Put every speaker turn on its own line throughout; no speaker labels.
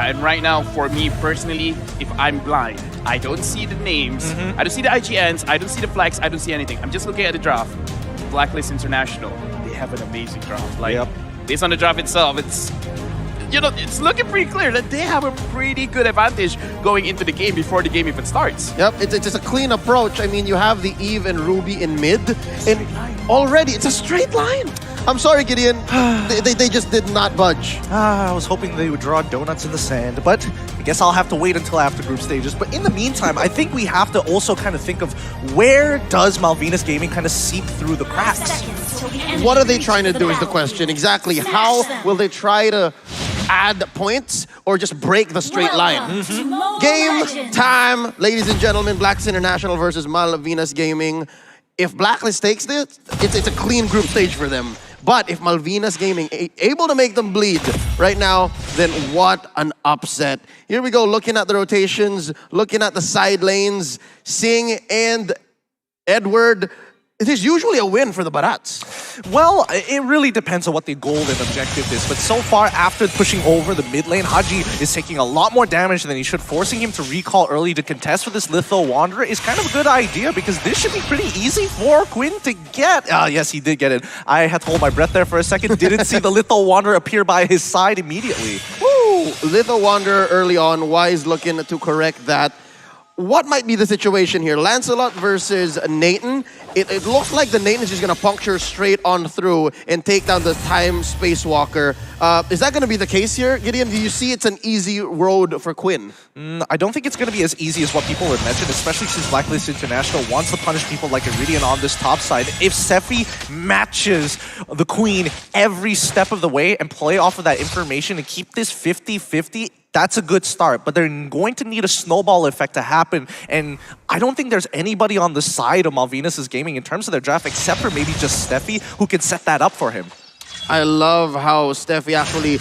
And right now, for me personally, if I'm blind, I don't see the names, I don't see the IGNs, I don't see the flags, I don't see anything. I'm just looking at the draft. Blacklist International, they have an amazing draft. Like, based on the draft itself, it's it's looking pretty clear that they have a pretty good advantage going into the game before the game even starts.
Yep, it's just a clean approach. I mean, you have the Eve and Ruby in mid, and already it's a straight line. I'm sorry, Gideon. they just did not budge.
I was hoping they would draw donuts in the sand, but I guess I'll have to wait until after group stages. But in the meantime, I think we have to also kind of think of where does Malvinas Gaming kind of seep through the cracks?
What are they trying to do is the question. Exactly. How will they try to add points or just break the straight line? Game time, ladies and gentlemen. Blacklist International versus Malvinas Gaming. If Blacklist takes this, it's a clean group stage for them. But if Malvinas Gaming able to make them bleed right now, then what an upset. Here we go, looking at the rotations, looking at the side lanes. Singh and Edward, it is usually a win for the Barats.
Well, it really depends on what the goal and objective is. But so far, after pushing over the mid lane, Haji is taking a lot more damage than he should. Forcing him to recall early to contest with this Litho Wanderer is kind of a good idea because this should be pretty easy for Quinn to get. Yes, he did get it. I had to hold my breath there for a second. Didn't see the Litho Wanderer appear by his side immediately.
Woo! Litho Wanderer early on. Wise looking to correct that. What might be the situation here? Lancelot versus Nathan. It looks like the Nathan is just going to puncture straight on through and take down the Time Space Walker. Is that going to be the case here, Gideon? Do you see it's an easy road for Quinn?
I don't think it's going to be as easy as what people have mentioned, especially since Blacklist International wants to punish people like Iridian on this top side. If Sephi matches the Queen every step of the way and play off of that information and keep this 50-50, that's a good start, but they're going to need a snowball effect to happen, and I don't think there's anybody on the side of Malvinas' Gaming in terms of their draft except for maybe just Steffi who can set that up for him.
I love how Steffi actually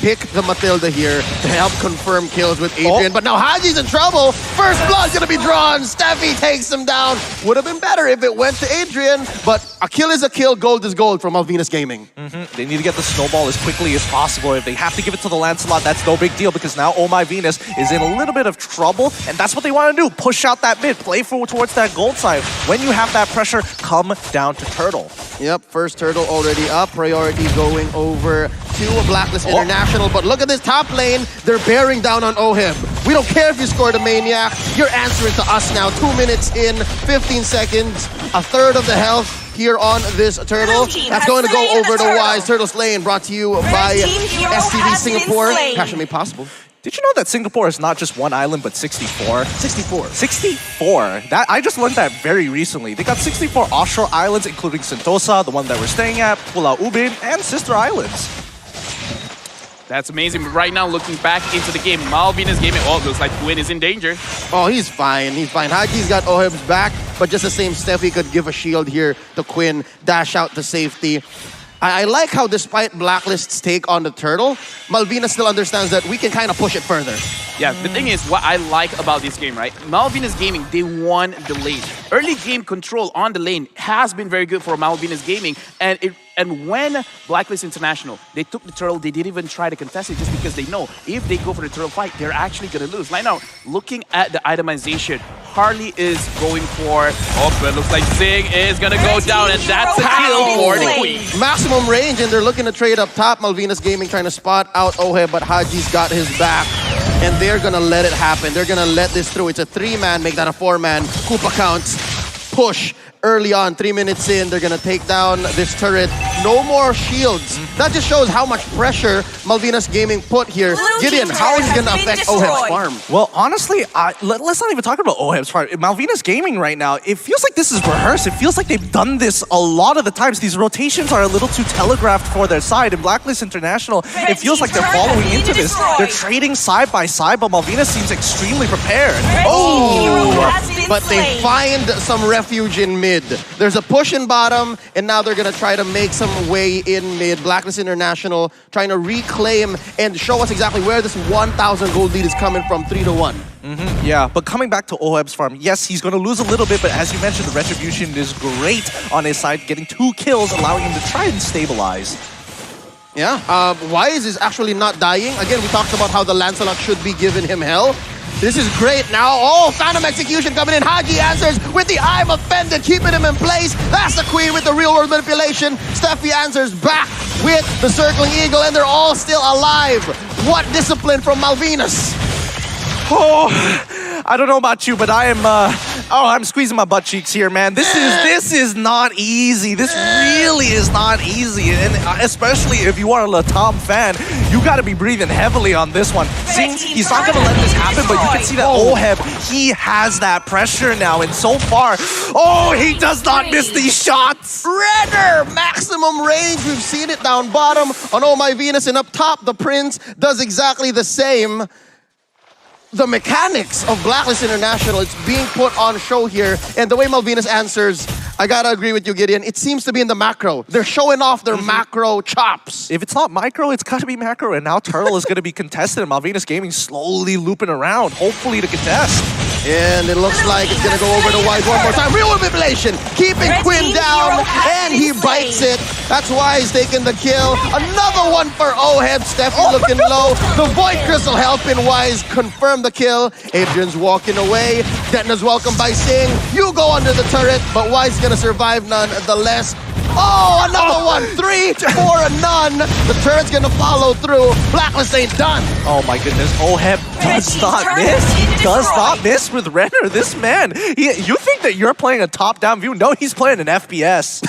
picked the Matilda here to help confirm kills with Adrian, but now Haji's in trouble. First blood gonna be drawn. Steffi takes him down. Would have been better if it went to Adrian, but a kill is a kill, gold is gold from Malvinas Gaming.
They need to get the snowball as quickly as possible. If they have to give it to the Lancelot, that's no big deal because now Oh My Venus is in a little bit of trouble, and that's what they want to do. Push out that mid, play towards that gold side. When you have that pressure, come down to Turtle.
Yep, first Turtle already up. Priority going over to a Blacklist International, but look at this top lane. They're bearing down on Oheb. We don't care if you scored a Maniac. You're answering to us now. 2 minutes in, 15 seconds, a third of the health here on this Turtle. That's going to go over to Wise. Turtle Slaying brought to you by STV Singapore. Passion made possible.
Did you know that Singapore is not just one island, but 64?
64.
64. I just learned that very recently. They got 64 offshore islands, including Sentosa, the one that we're staying at, Pulau Ubin, and sister islands.
That's amazing. But right now, looking back into the game, Malvinas Gaming, looks like Quinn is in danger.
Oh, he's fine. He's fine. Haji's got Oheb's back, but just the same, Steffi could give a shield here to Quinn, dash out to safety. I like how despite Blacklist's take on the Turtle, Malvinas still understands that we can kind of push it further.
Yeah, the thing is, what I like about this game, right? Malvinas Gaming, they won the lane. Early game control on the lane has been very good for Malvinas Gaming, and when Blacklist International, they took the Turtle, they didn't even try to contest it just because they know if they go for the Turtle fight, they're actually going to lose. Right now, looking at the itemization, Harley is going for, it looks like Zing is going to go down, and that's a kill for the Queen.
Maximum range, and they're looking to trade up top. Malvinas Gaming trying to spot out Oheb, but Haji's got his back, and they're going to let it happen. They're going to let this through. It's a 3-man, make that a 4-man. Koopa counts, push. Early on, 3 minutes in, they're going to take down this turret. No more shields. That just shows how much pressure Malvinas Gaming put here. Gideon, how is it going to affect Oheb's farm?
Well, honestly, let's not even talk about Oheb's farm. Malvinas Gaming right now, it feels like this is rehearsed. It feels like they've done this a lot of the times. These rotations are a little too telegraphed for their side. In Blacklist International, it feels like they're following into this. They're trading side by side, but Malvinas seems extremely prepared.
But they find some refuge in mid. There's a push in bottom, and now they're going to try to make some way in mid. Blacklist International trying to reclaim and show us exactly where this 1,000 gold lead is coming from, 3-1.
Yeah, but coming back to Oheb's farm, yes, he's going to lose a little bit, but as you mentioned, the retribution is great on his side, getting 2 kills, allowing him to try and stabilize.
Yeah, Wise is actually not dying. Again, we talked about how the Lancelot should be giving him hell. This is great now. Oh, Phantom Execution coming in. Haji answers with the I'm offended, keeping him in place. That's the Queen with the real world manipulation. Steffi answers back with the Circling Eagle, and they're all still alive. What discipline from Malvinas.
Oh, I don't know about you, but I'm squeezing my butt cheeks here, man. This is not easy. This really is not easy, and especially if you are a Latam fan, you got to be breathing heavily on this one. Seeing he's not going to let this happen, but you can see that Oheb, he has that pressure now, and so far, oh, he does not miss these shots.
Redder, maximum range. We've seen it down bottom on Oh My Venus, and up top, the Prince does exactly the same. The mechanics of Blacklist International, it's being put on show here. And the way Malvinas answers, I gotta agree with you, Gideon. It seems to be in the macro. They're showing off their macro chops.
If it's not micro, it's gotta be macro. And now Turtle is gonna be contested, and Malvinas Gaming slowly looping around, hopefully to contest.
And it looks like it's gonna go over to Wise one more time. Real manipulation, keeping Quinn down, and he bites it. That's Wise taking the kill. Another one for Oheb. Steffi looking low. The Void Crystal helping Wise confirm the kill. Adrian's walking away. Detna's welcomed by Singh. You go under the turret, but Wise is gonna survive nonetheless. Oh, another one. 3 for a none. The turret's gonna follow through. Blacklist ain't done.
Oh my goodness, Oheb does not miss. Does not miss with Renner. This man, you think that you're playing a top-down view? No, he's playing an FPS.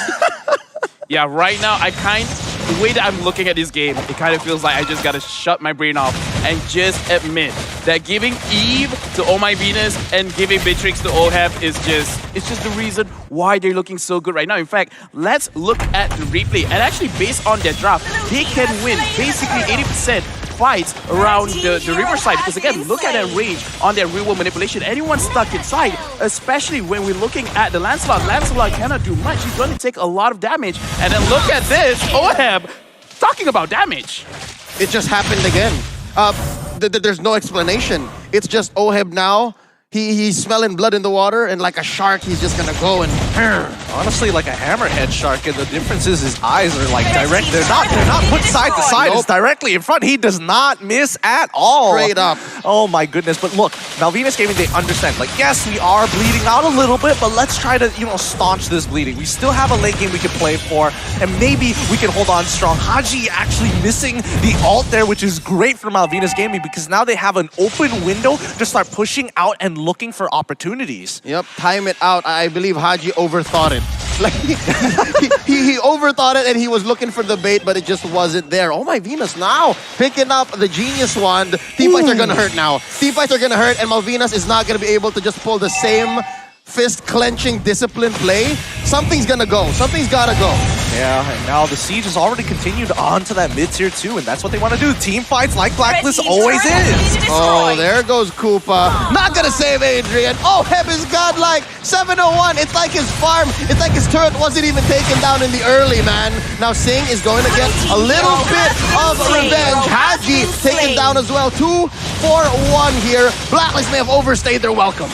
Yeah, right now, the way that I'm looking at this game, it kind of feels like I just gotta shut my brain off and just admit that giving Eve to Oh My Venus and giving Beatrix to Oheb it's just the reason why they're looking so good right now. In fact, let's look at the replay, and actually based on their draft, they can win basically 80% fights around the riverside, because again, look at that range on their real world manipulation. Anyone stuck inside, especially when we're looking at the Lancelot. Lancelot cannot do much. He's going to take a lot of damage. And then look at this, Oheb talking about damage.
It just happened again. There's no explanation. It's just Oheb now. He's smelling blood in the water, and like a shark, he's just gonna go and...
Honestly, like a hammerhead shark, and the difference is his eyes are like direct. They're not put side to side. Nope. It's directly in front. He does not miss at all.
Straight up.
Oh my goodness. But look, Malvinas Gaming, they understand. Like, yes, we are bleeding out a little bit, but let's try to, staunch this bleeding. We still have a late game we can play for, and maybe we can hold on strong. Haji actually missing the ult there, which is great for Malvinas Gaming, because now they have an open window to start pushing out and looking for opportunities.
Yep, time it out. I believe Haji overthought it. Like he overthought it, and he was looking for the bait, but it just wasn't there. Oh My Venus now picking up the Genius Wand. Team fights are gonna hurt now. Team fights are gonna hurt, and Malvinas is not gonna be able to just pull the same fist-clenching discipline play. Something's gonna go. Something's gotta go.
Yeah, and now the siege has already continued on to that mid-tier too, and that's what they want to do. Team fights like Blacklist always is.
Oh, there goes Koopa. Not gonna save Adrian. Oheb is godlike. 701. It's like his farm. It's like his turret wasn't even taken down in the early, man. Now Singh is going to get a little bit of revenge. Haji taken down as well. 2 for 1 here. Blacklist may have overstayed their welcome.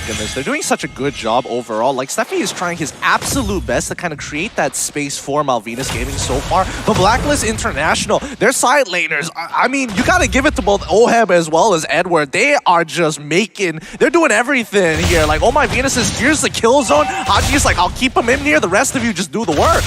Goodness, they're doing such a good job overall. Like, Steffi is trying his absolute best to kind of create that space for Malvinas Gaming so far. But Blacklist International, their side laners, I mean, you gotta give it to both Oheb as well as Edward. They are just they're doing everything here. Like, Oh My Venus says, here's the kill zone. Haji's like, I'll keep him in here. The rest of you just do the work.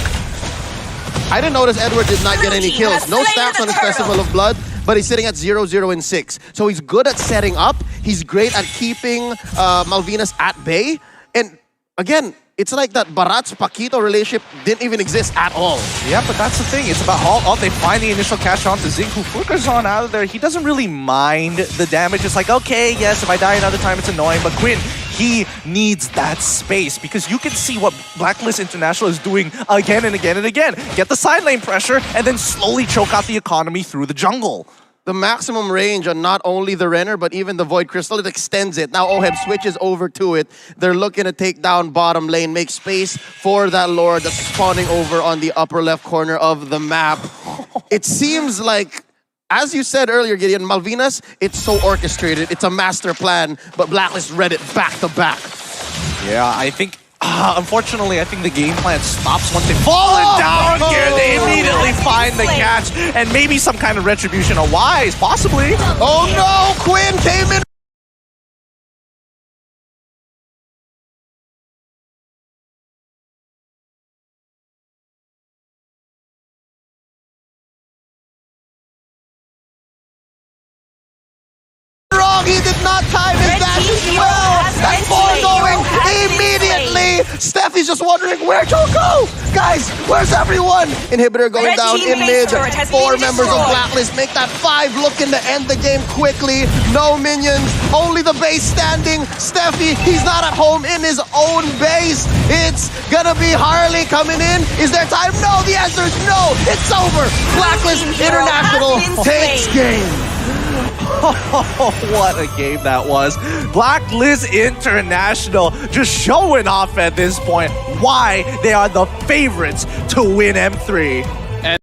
I didn't notice Edward did not get any kills. No stacks on his Festival of Blood, but he's sitting at 0, 0, and 6. So he's good at setting up. He's great at keeping Malvinas at bay. And again, it's like that Barats-Paquito relationship didn't even exist at all.
Yeah, but that's the thing. It's about how they find the initial catch on to Zing, who flickers on out of there. He doesn't really mind the damage. It's like, okay, yes, if I die another time, it's annoying. But Quinn, he needs that space, because you can see what Blacklist International is doing again and again and again. Get the side lane pressure and then slowly choke out the economy through the jungle.
The maximum range on not only the Renner, but even the Void Crystal, it extends it. Now Oheb switches over to it. They're looking to take down bottom lane, make space for that Lord that's spawning over on the upper left corner of the map. It seems like, as you said earlier, Gideon, Malvinas, it's so orchestrated. It's a master plan, but Blacklist read it back to back.
Yeah, I think Unfortunately, I think the game plan stops once they've fallen down here. They immediately find the catch and maybe some kind of retribution or wise, possibly.
Oh no, Quinn came in. Wrong, he did not time his dash as well. And 4 going immediately. Steffi's just wondering, where'd you go? Guys, where's everyone? Inhibitor going down in mid. 4 members of Blacklist make that 5, looking to end the game quickly. No minions, only the base standing. Steffi, he's not at home in his own base. It's gonna be Harley coming in. Is there time? No, the answer is no. It's over. Blacklist International takes game.
Oh, what a game that was. Blacklist International just showing off at this point why they are the favorites to win M3.